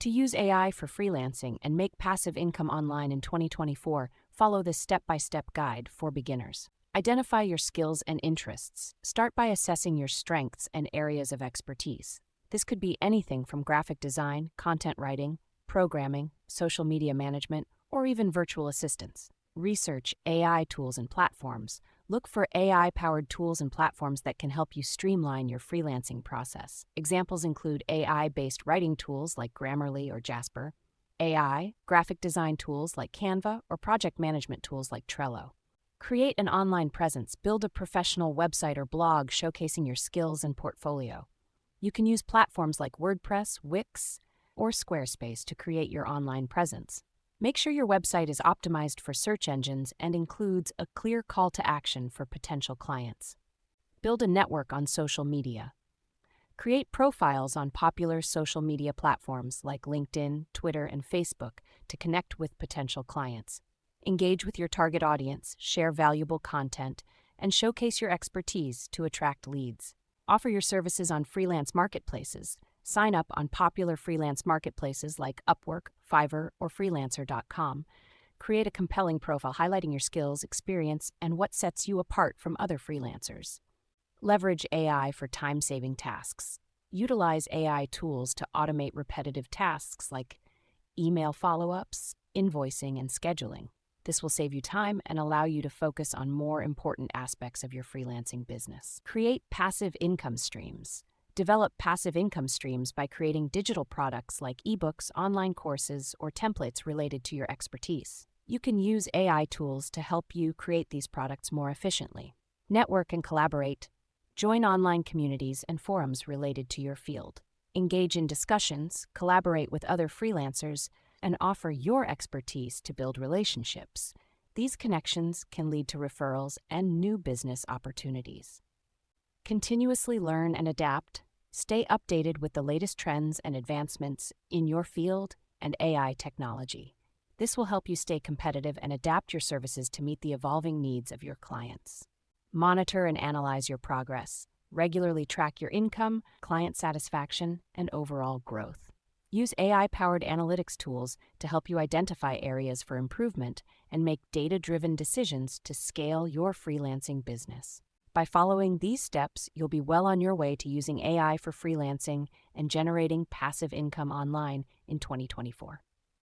To use AI for freelancing and make passive income online in 2024, follow this step-by-step guide for beginners. Identify your skills and interests. Start by assessing your strengths and areas of expertise. This could be anything from graphic design, content writing, programming, social media management, or even virtual assistants. Research AI tools and platforms. Look for AI-powered tools and platforms that can help you streamline your freelancing process. Examples include AI-based writing tools like Grammarly or Jasper, AI, graphic design tools like Canva, or project management tools like Trello. Create an online presence. Build a professional website or blog showcasing your skills and portfolio. You can use platforms like WordPress, Wix, or Squarespace to create your online presence. Make sure your website is optimized for search engines and includes a clear call to action for potential clients. Build a network on social media. Create profiles on popular social media platforms like LinkedIn, Twitter, and Facebook to connect with potential clients. Engage with your target audience, share valuable content, and showcase your expertise to attract leads. Offer your services on freelance marketplaces. Sign up on popular freelance marketplaces like Upwork, Fiverr, or freelancer.com. Create a compelling profile highlighting your skills, experience, and what sets you apart from other freelancers. Leverage AI for time-saving tasks. Utilize AI tools to automate repetitive tasks like email follow-ups, invoicing, and scheduling. This will save you time and allow you to focus on more important aspects of your freelancing business. Create passive income streams. Develop passive income streams by creating digital products like ebooks, online courses, or templates related to your expertise. You can use AI tools to help you create these products more efficiently. Network and collaborate. Join online communities and forums related to your field. Engage in discussions, collaborate with other freelancers, and offer your expertise to build relationships. These connections can lead to referrals and new business opportunities. Continuously learn and adapt. Stay updated with the latest trends and advancements in your field and AI technology. This will help you stay competitive and adapt your services to meet the evolving needs of your clients. Monitor and analyze your progress. Regularly track your income, client satisfaction, and overall growth. Use AI-powered analytics tools to help you identify areas for improvement and make data-driven decisions to scale your freelancing business. By following these steps, you'll be well on your way to using AI for freelancing and generating passive income online in 2024.